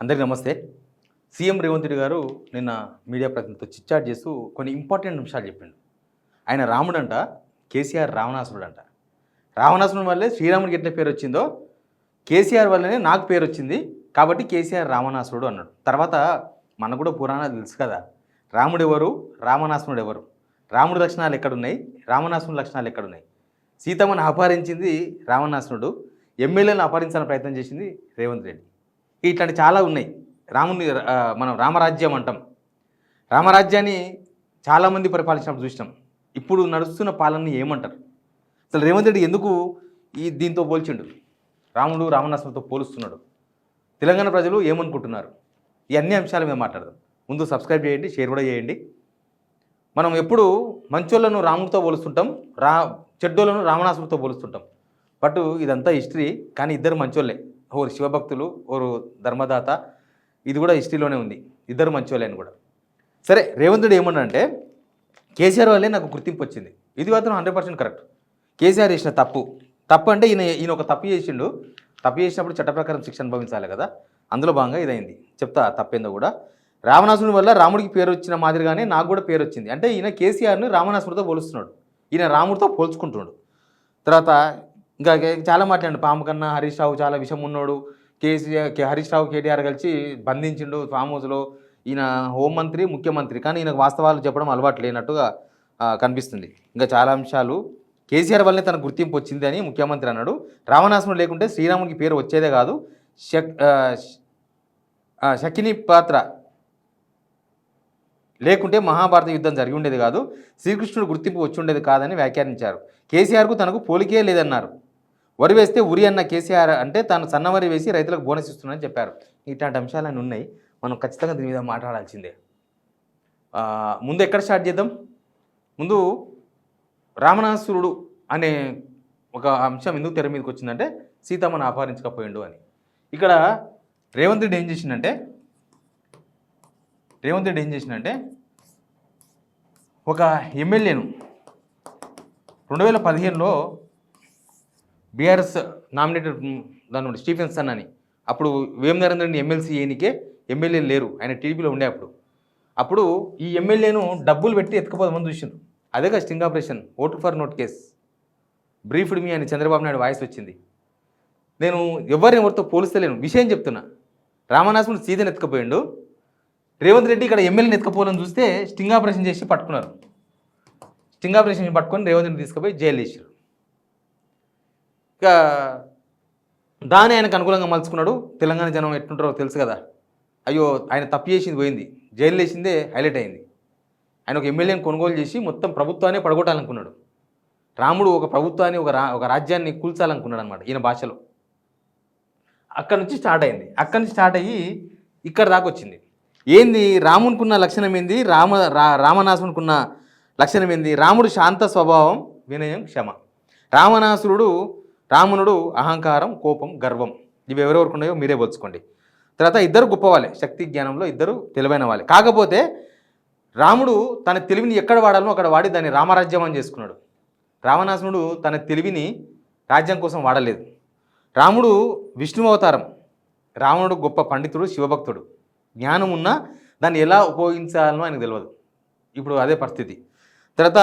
అందరికీ నమస్తే. సీఎం రేవంత్ రెడ్డి గారు నిన్న మీడియా ప్రతినిధితో చిట్చాట్ చేస్తూ కొన్ని ఇంపార్టెంట్ అంశాలు చెప్పిండు. ఆయన రాముడంట, కేసీఆర్ రావణాసురుడంట. రావణాసురుడి వల్లే శ్రీరాముడికి ఎట్లా పేరు వచ్చిందో కేసీఆర్ వల్లనే నాకు పేరు వచ్చింది, కాబట్టి కేసీఆర్ రావణాసురుడు అన్నాడు. తర్వాత మనకు కూడా పురాణాలు తెలుసు కదా, రాముడు ఎవరు, రావణాసురుడు ఎవరు, రాముడి లక్షణాలు ఎక్కడున్నాయి, రావణాసురుడి లక్షణాలు ఎక్కడున్నాయి. సీతమ్మను అపహరించింది రావణాసురుడు, ఎమ్మెల్యేలను అపహరించాలని ప్రయత్నం చేసింది రేవంత్ రెడ్డి. ఇట్లాంటి చాలా ఉన్నాయి. రాముని మనం రామరాజ్యం అంటాం. రామరాజ్యాన్ని చాలామంది పరిపాలించినప్పుడు చూసినాం. ఇప్పుడు నడుస్తున్న పాలనని ఏమంటారు? అసలు రేవంత్ రెడ్డి ఎందుకు దీంతో పోల్చిండు, రాముడు రావణాసురుడితో పోలుస్తున్నాడు? తెలంగాణ ప్రజలు ఏమనుకుంటున్నారు? ఈ అన్ని అంశాల మీద మాట్లాడదాం. ముందు సబ్స్క్రైబ్ చేయండి, షేర్ కూడా చేయండి. మనం ఎప్పుడు మంచోళ్ళను రాముడితో పోలుస్తుంటాం, చెడ్డోళ్ళను రావణాసురుడితో పోలుస్తుంటాం. బట్ ఇదంతా హిస్టరీ. కానీ ఇద్దరు మంచోళ్ళే, ఓరు శివభక్తులు, ఓరు ధర్మదాత. ఇది కూడా హిస్టరీలోనే ఉంది, ఇద్దరు మంచోళ్ళే అని కూడా. సరే, రేవంత్ రెడ్డి ఏమన్నా అంటే కేసీఆర్ వల్లే నాకు గుర్తింపు వచ్చింది. ఇది మాత్రం 100% కరెక్ట్. కేసీఆర్ చేసిన తప్పు అంటే ఈయన ఒక తప్పు చేసిండు. తప్పు చేసినప్పుడు చట్ట ప్రకారం శిక్ష అనుభవించాలి కదా, అందులో భాగంగా ఇదైంది. చెప్తా తప్పేందో కూడా. రావణాసురుడి వల్ల రాముడికి పేరు వచ్చిన మాదిరిగానే నాకు కూడా పేరు వచ్చింది. అంటే ఈయన కేసీఆర్ని రావణాసురుడితో పోలుస్తున్నాడు, ఈయన రాముడితో పోల్చుకుంటున్నాడు. తర్వాత ఇంకా చాలా మాట్లాడండి. పాము కన్నా హరీష్ రావు చాలా విషం ఉన్నాడు, హరీష్ రావు కేటీఆర్ కలిసి బంధించిండు ఫామ్ హౌస్లో, ఈయన హోంమంత్రి ముఖ్యమంత్రి, కానీ ఈయనకు వాస్తవాలు చెప్పడం అలవాటు లేనట్టుగా కనిపిస్తుంది. ఇంకా చాలా అంశాలు. కేసీఆర్ వల్లనే తనకు గుర్తింపు వచ్చింది అని ముఖ్యమంత్రి అన్నాడు. రావణాసురుడు లేకుంటే శ్రీరాముడికి పేరు వచ్చేదే కాదు, శకిని పాత్ర లేకుంటే మహాభారత యుద్ధం జరిగి ఉండేది కాదు, శ్రీకృష్ణుడు గుర్తింపు వచ్చి ఉండేది కాదని వ్యాఖ్యానించారు. కేసీఆర్కు తనకు పోలికే లేదన్నారు. వరి వేస్తే ఉరి అన్న కేసీఆర్ అంటే తాను సన్నవరి వేసి రైతులకు బోనస్ ఇస్తున్నానని చెప్పారు. ఇట్లాంటి అంశాలన్నీ ఉన్నాయి, మనం ఖచ్చితంగా దీని మీద మాట్లాడాల్సిందే. ముందు ఎక్కడ స్టార్ట్ చేద్దాం? ముందు రావణాసురుడు అనే ఒక అంశం ఎందుకు తెర మీదకి వచ్చిందంటే సీతమ్మను అపహరించకపోయిండు అని. ఇక్కడ రేవంత్ రెడ్డి ఏం చేసిందంటే ఒక ఎమ్మెల్యేను 2015లో బీఆర్ఎస్ నామినేటెడ్ దాని స్టీఫెన్సన్ అని, అప్పుడు వేం నరేంద్ర రెడ్డి ఎమ్మెల్సీ ఏనికే ఎమ్మెల్యేలు లేరు, ఆయన టీడీపీలో ఉండే అప్పుడు ఈ ఎమ్మెల్యేను డబ్బులు పెట్టి ఎత్తుకుపోదామని చూసిండ్రు. అదేగా sting operation, vote for note case. Briefed me అని చంద్రబాబు నాయుడు వాయిస్ వచ్చింది. నేను ఎవరితో పోలిస్తలేను, విషయం చెప్తున్నా. రామనాసురుడు సీతను ఎత్తుకుపోయిండు, రేవంత్ రెడ్డి ఇక్కడ ఎమ్మెల్యేని ఎత్తుకుపోవాలని చూస్తే స్టింగ్ ఆపరేషన్ చేసి పట్టుకున్నారు. స్టింగ్ ఆపరేషన్ పట్టుకొని రేవంత్ రెడ్డి తీసుకుపోయి జైలు వేసారు. ఇక దాన్ని ఆయనకు అనుకూలంగా మలుచుకున్నాడు. తెలంగాణ జనం ఎట్లుంటారో తెలుసు కదా. అయ్యో, ఆయన తప్పు చేసింది పోయింది, జైలు వేసిందే హైలైట్ అయింది. ఆయన ఒక ఎమ్మెల్యేని కొనుగోలు చేసి మొత్తం ప్రభుత్వాన్ని పడగొట్టాలనుకున్నాడు. రాముడు ఒక ప్రభుత్వాన్ని ఒక రాజ్యాన్ని కూల్చాలనుకున్నాడు అనమాట ఈయన భాషలో. అక్కడి నుంచి స్టార్ట్ అయింది. అక్కడి నుంచి స్టార్ట్ అయ్యి ఇక్కడ దాకా వచ్చింది. ఏంది రామునికున్న లక్షణం ఏంది, రామనాసునికున్న లక్షణం ఏంది? రాముడు శాంత స్వభావం, వినయం, క్షమ. రావణుడు అహంకారం, కోపం, గర్వం. ఇవి ఎవరెవరికి ఉన్నాయో మీరే పోల్చుకోండి. తర్వాత ఇద్దరు గొప్పవాళ్ళే, శక్తి జ్ఞానంలో ఇద్దరు తెలివైన వాళ్ళే. కాకపోతే రాముడు తన తెలివిని ఎక్కడ వాడాలో అక్కడ వాడి దాన్ని రామరాజ్యం అని చేసుకున్నాడు. రావణాసురుడు తన తెలివిని రాజ్యం కోసం వాడలేదు. రాముడు విష్ణు అవతారం, రావణుడు గొప్ప పండితుడు, శివభక్తుడు. జ్ఞానం ఉన్నా దాన్ని ఎలా ఉపయోగించాలనో ఆయనకు తెలియదు. ఇప్పుడు అదే పరిస్థితి. తర్వాత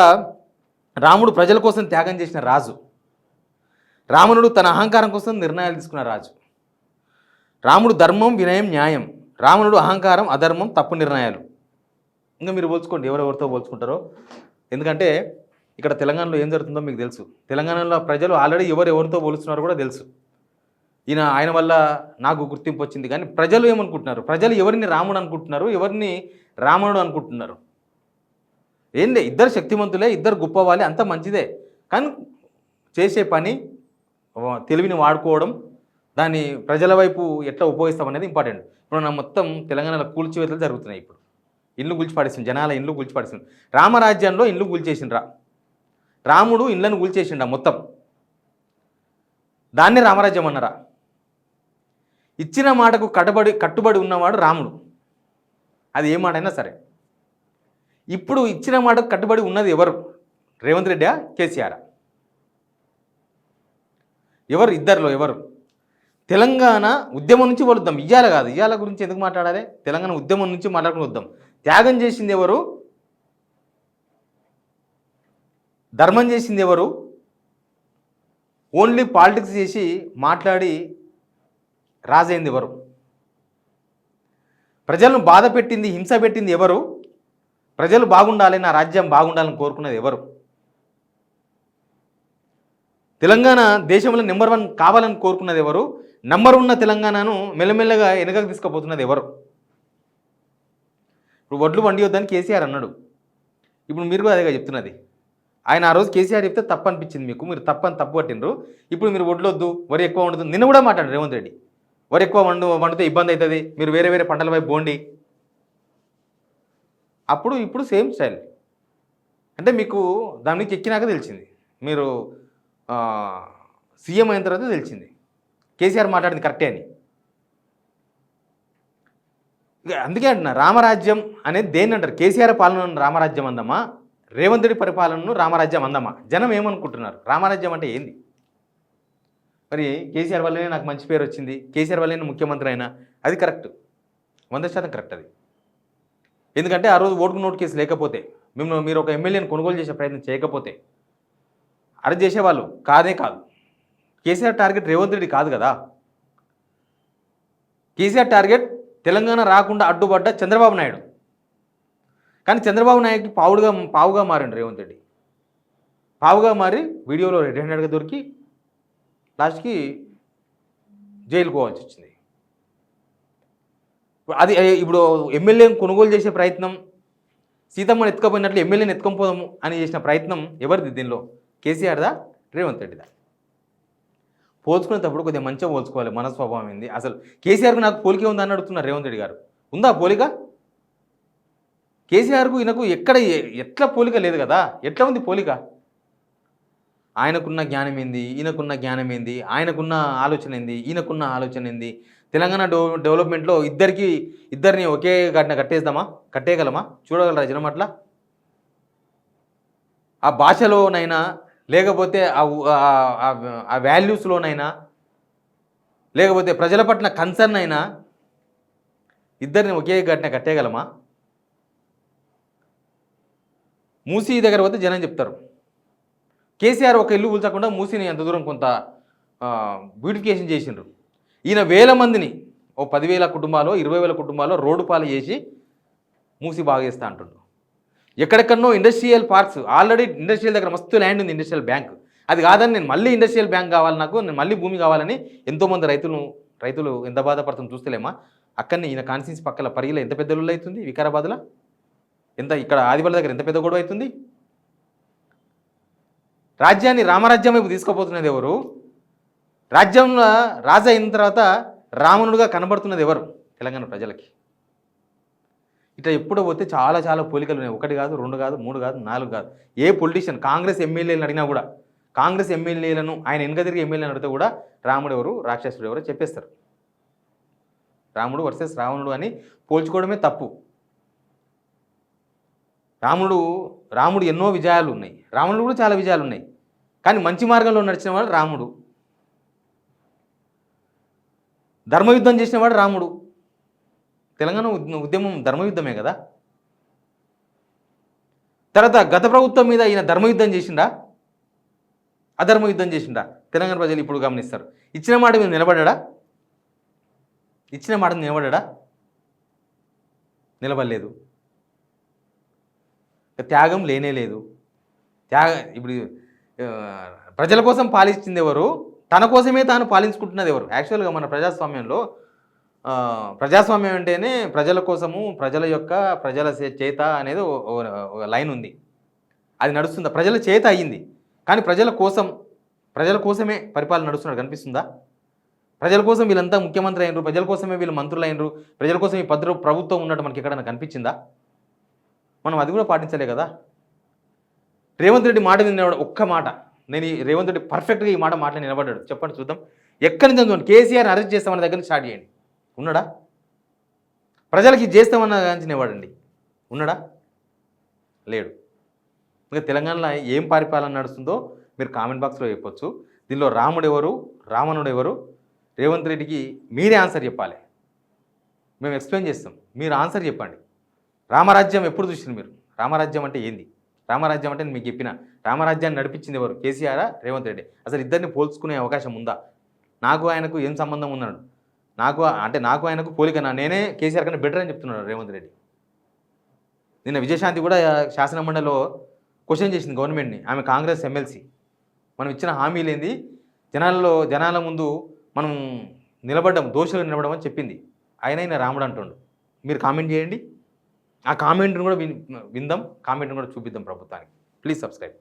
రాముడు ప్రజల కోసం త్యాగం చేసిన రాజు, రావణుడు తన అహంకారం కోసం నిర్ణయాలు తీసుకున్న రాజు. రాముడు ధర్మం, వినయం, న్యాయం, రావణుడు అహంకారం, అధర్మం, తప్పు నిర్ణయాలు. ఇంకా మీరు పోల్చుకోండి ఎవరెవరితో పోల్చుకుంటారో. ఎందుకంటే ఇక్కడ తెలంగాణలో ఏం జరుగుతుందో మీకు తెలుసు. తెలంగాణలో ప్రజలు ఆల్రెడీ ఎవరితో పోలుస్తున్నారో కూడా తెలుసు. ఆయన వల్ల నాకు గుర్తింపు వచ్చింది. కానీ ప్రజలు ఏమనుకుంటున్నారు? ప్రజలు ఎవరిని రాముడు అనుకుంటున్నారు, ఎవరిని రావణుడు అనుకుంటున్నారు? ఏంటి, ఇద్దరు శక్తివంతులే, ఇద్దరు గొప్పవాళ్ళే, అంత మంచిదే. కానీ చేసే పని, తెలివిని వాడుకోవడం, దాన్ని ప్రజల వైపు ఎట్లా ఉపయోగిస్తాం అనేది ఇంపార్టెంట్. ఇప్పుడు నా మొత్తం తెలంగాణలో కూల్చివేతలు జరుగుతున్నాయి. ఇప్పుడు ఇల్లు కూల్చిపడేసింది, జనాల ఇల్లు కూల్చిపడేసింది. రామరాజ్యంలో ఇల్లు కూల్చేసిండ్రా, రాముడు ఇళ్ళను కూల్చేసిండా మొత్తం. దాన్ని రామరాజ్యం అన్నారా? ఇచ్చిన మాటకు కట్టుబడి ఉన్నవాడు రాముడు, అది ఏ మాట అయినా సరే. ఇప్పుడు ఇచ్చిన మాటకు కట్టుబడి ఉన్నది ఎవరు? రేవంత్ రెడ్డా, కేసీఆర్? ఎవరు? ఇద్దరిలో ఎవరు? తెలంగాణ ఉద్యమం నుంచి వలుద్దాం, ఇయ్యాల కాదు, ఇయ్యాల గురించి ఎందుకు మాట్లాడాలి? తెలంగాణ ఉద్యమం నుంచి మాట్లాడుకుని వద్దాం. త్యాగం చేసింది ఎవరు? ధర్మం చేసింది ఎవరు? ఓన్లీ పాలిటిక్స్ చేసి మాట్లాడి రాజైంది ఎవరు? ప్రజలను బాధ పెట్టింది, హింస పెట్టింది ఎవరు? ప్రజలు బాగుండాలి, నా రాజ్యం బాగుండాలని కోరుకున్నది ఎవరు? తెలంగాణ దేశంలో నెంబర్ 1 కావాలని కోరుకున్నది ఎవరు? నెంబర్ ఉన్న తెలంగాణను మెల్లమెల్లగా వెనకకు తీసుకుపోతున్నది ఎవరు? ఇప్పుడు వడ్లు వండియొద్దని కేసీఆర్ అన్నాడు. ఇప్పుడు మీరు కూడా అదేగా చెప్తున్నది. ఆయన ఆ రోజు కేసీఆర్ చెప్తే తప్పు అనిపించింది మీకు, మీరు తప్పు పట్టినరు. ఇప్పుడు మీరు వడ్లొద్దు, వరి ఎక్కువ వండుతుంది. నిన్న కూడా మాట్లాడారు రేవంత్ రెడ్డి, వరి ఎక్కువ వండితే ఇబ్బంది అవుతుంది, మీరు వేరే వేరే పంటల వైపు పోండి. అప్పుడు ఇప్పుడు సేమ్ స్టైల్. అంటే మీకు దాని నుంచి ఎక్కినాక తెలిసింది, మీరు సీఎం అయిన తర్వాత తెలిసింది కేసీఆర్ మాట్లాడింది కరెక్టే అని. అందుకే అంటున్నా, రామరాజ్యం అనేది దేన్ని అంటారు? కేసీఆర్ పాలనను రామరాజ్యం అందమా, రేవంత్ రెడ్డి పరిపాలనను రామరాజ్యం అందమా? జనం ఏమనుకుంటున్నారు? రామరాజ్యం అంటే ఏంది? మరి కేసీఆర్ వల్లనే నాకు మంచి పేరు వచ్చింది, కేసీఆర్ వల్లనే ముఖ్యమంత్రి అయినా, అది కరెక్ట్, 100% కరెక్ట్ అది. ఎందుకంటే ఆ రోజు ఓటుకు నోటు కేసు లేకపోతే, మీరు ఒక ఎమ్మెల్యేని కొనుగోలు చేసే ప్రయత్నం చేయకపోతే అరెస్ట్ చేసేవాళ్ళు కాదే కాదు. కేసీఆర్ టార్గెట్ రేవంత్ రెడ్డి కాదు కదా. కేసీఆర్ టార్గెట్ తెలంగాణ రాకుండా అడ్డుపడ్డ చంద్రబాబు నాయుడు. కానీ చంద్రబాబు నాయుడుకి పావుగా మారండి రేవంత్ రెడ్డి. పావుగా మారి వీడియోలో రెడ్ హ్యాండెడ్గా దొరికి లాస్ట్కి జైలుకు పోవాల్సి వచ్చింది. అది ఇప్పుడు ఎమ్మెల్యేని కొనుగోలు చేసే ప్రయత్నం, సీతమ్మని ఎత్తుకపోయినట్లు ఎమ్మెల్యేని ఎత్తుకపోదాము అని చేసిన ప్రయత్నం ఎవరిది దీనిలో? కేసీఆర్దా, రేవంత్ రెడ్డిదా? పోల్చుకునేటప్పుడు కొద్దిగా మంచిగా పోల్చుకోవాలి. మన స్వభావం ఏంది? అసలు కేసీఆర్కు నాకు పోలిక ఉందని అడుగుతున్నారు రేవంత్ రెడ్డి గారు. ఉందా పోలిక? కేసీఆర్కు ఈయనకు ఎట్లా పోలిక లేదు కదా. ఎట్లా ఉంది పోలిక? ఆయనకున్న జ్ఞానం ఏంది, ఈయనకున్న జ్ఞానం ఏంది, ఆయనకున్న ఆలోచన ఏంది, ఈయనకున్న ఆలోచన ఏంది? తెలంగాణ డెవలప్మెంట్లో ఇద్దరిని ఒకే ఘటన కట్టేయగలమా? చూడగలరా జనం అట్లా? ఆ భాషలోనైనా, లేకపోతే ఆ వాల్యూస్లోనైనా, లేకపోతే ప్రజల పట్ల కన్సర్న్ అయినా ఇద్దరిని ఒకే ఘటన కట్టేయగలమా? మూసీ దగ్గర పోతే జనం చెప్తారు, కేసీఆర్ ఒక ఇల్లు కూల్చకుండా మూసీని ఎంత దూరం కొంత బ్యూటిఫికేషన్ చేసిండ్రు. ఈయన వేల మందిని, ఓ 10,000 కుటుంబాలు, 20,000 కుటుంబాలు రోడ్డు పాలు చేసి మూసి బాగా చేస్తా అంటుండ్రు. ఎక్కడెక్కడనో ఇండస్ట్రియల్ పార్క్స్, ఆల్రెడీ ఇండస్ట్రియల్ దగ్గర మస్తు ల్యాండ్ ఉంది, ఇండస్ట్రియల్ బ్యాంక్. అది కాదని నేను మళ్ళీ ఇండస్ట్రియల్ బ్యాంక్ కావాలి, నేను మళ్ళీ భూమి కావాలని ఎంతోమంది రైతులు ఎంత బాధపడుతుంది చూస్తలేమా? అక్కడనే ఈయన కాన్స్టిట్యూన్సీ పక్కల పరిగిలో ఎంత పెద్ద లొల్లి అవుతుంది, వికారాబాద్లో ఇక్కడ ఆదివాళ్ళ దగ్గర ఎంత పెద్ద గొడవ అవుతుంది. రాజ్యాన్ని రామరాజ్యం వైపు తీసుకుపోతున్నది ఎవరు? రాజ్యంలో రాజు అయిన తర్వాత రావణుడుగా కనబడుతున్నది ఎవరు తెలంగాణ ప్రజలకి? ఇట్లా ఎప్పుడో పోతే చాలా చాలా పోలికలు ఉన్నాయి. 1 కాదు, 2 కాదు, 3 కాదు, 4 కాదు. ఏ పొలిటీషియన్ కాంగ్రెస్ ఎమ్మెల్యేలను అడిగినా కూడా, కాంగ్రెస్ ఎమ్మెల్యేలను ఆయన వెనక తిరిగి ఎమ్మెల్యేలను అడిగితే కూడా రాముడు ఎవరు, రాక్షసుడు ఎవరో చెప్పేస్తారు. రాముడు వర్సెస్ రావణుడు అని పోల్చుకోవడమే తప్పు. రాముడు ఎన్నో విజయాలు ఉన్నాయి, రావణుడు కూడా చాలా విజయాలు ఉన్నాయి. కానీ మంచి మార్గంలో నడిచిన వాడు రాముడు, ధర్మయుద్ధం చేసిన వాడు రాముడు. తెలంగాణ ఉద్యమం ధర్మయుద్ధమే కదా. తర్వాత గత ప్రభుత్వం మీద ఈయన ధర్మయుద్ధం చేసిండా, అధర్మయుద్ధం చేసిండా? తెలంగాణ ప్రజలు ఇప్పుడు గమనిస్తారు. ఇచ్చిన మాట మీద నిలబడ్డా? నిలబడలేదు. త్యాగం లేనే లేదు. ఇప్పుడు ప్రజల కోసం పాలించింది ఎవరు? తన కోసమే తాను పాలించుకుంటున్నది ఎవరు? యాక్చువల్గా మన ప్రజాస్వామ్యం అంటేనే ప్రజల కోసము, ప్రజల చేత అనేది ఒక లైన్ ఉంది, అది నడుస్తుందా? ప్రజల చేత అయ్యింది, కానీ ప్రజల కోసమే పరిపాలన నడుస్తున్నట్టు కనిపిస్తుందా? ప్రజల కోసం వీళ్ళంతా ముఖ్యమంత్రి అయినరు, ప్రజల కోసమే వీళ్ళు మంత్రులు అయినరు, ప్రజల కోసం ఈ ప్రభుత్వం ఉన్నట్టు మనకి ఎక్కడైనా కనిపించిందా? మనం అది కూడా పాటించలే కదా. రేవంత్ రెడ్డి మాట మీద ఒక్క మాట, నేను రేవంత్ రెడ్డి పర్ఫెక్ట్గా ఈ మాట మాట్లాడి నిలబడ్డాడు. చెప్పండి చూద్దాం. ఎక్కడి నుంచి అందుకోండి, కేసీఆర్ అరెస్ట్ చేస్తామన్న దగ్గర నుంచి స్టార్ట్ చేయండి. ఉన్నాడా? ప్రజలకి చేస్తామన్న కానీ నిలబడండి. ఉన్నాడా? లేడు. ఇంకా తెలంగాణలో ఏం పరిపాలన నడుస్తుందో మీరు కామెంట్ బాక్స్లో చెప్పొచ్చు. దీనిలో రాముడు ఎవరు, రావణుడు ఎవరు, రేవంత్ రెడ్డికి మీరే ఆన్సర్ చెప్పాలి. మేము ఎక్స్ప్లెయిన్ చేస్తాం, మీరు ఆన్సర్ చెప్పండి. రామరాజ్యం ఎప్పుడు చూసింది మీరు? రామరాజ్యం అంటే ఏంది? రామరాజ్యం అంటే నేను మీకు చెప్పిన, రామరాజ్యాన్ని నడిపించింది ఎవరు? కేసీఆర్, రేవంత్ రెడ్డి? అసలు ఇద్దరిని పోల్చుకునే అవకాశం ఉందా? నాకు ఆయనకు ఏం సంబంధం ఉన్నాడు? నాకు ఆయనకు పోలికనా? నేనే కేసీఆర్ కన్నా బెటర్ అని చెప్తున్నాడు రేవంత్ రెడ్డి. నిన్న విజయశాంతి కూడా శాసనమండలిలో క్వశ్చన్ చేసింది గవర్నమెంట్ని. ఆమె కాంగ్రెస్ ఎమ్మెల్సీ. మనం ఇచ్చిన హామీలేంది, జనాల ముందు మనం నిలబడ్డం, దోషులు నిలబడడం అని చెప్పింది. ఆయన రాముడు అంటుండు. మీరు కామెంట్ చేయండి, ఆ కామెంట్ని కూడా విందాం, కామెంట్ని కూడా చూపిద్దాం ప్రభుత్వానికి. Please subscribe.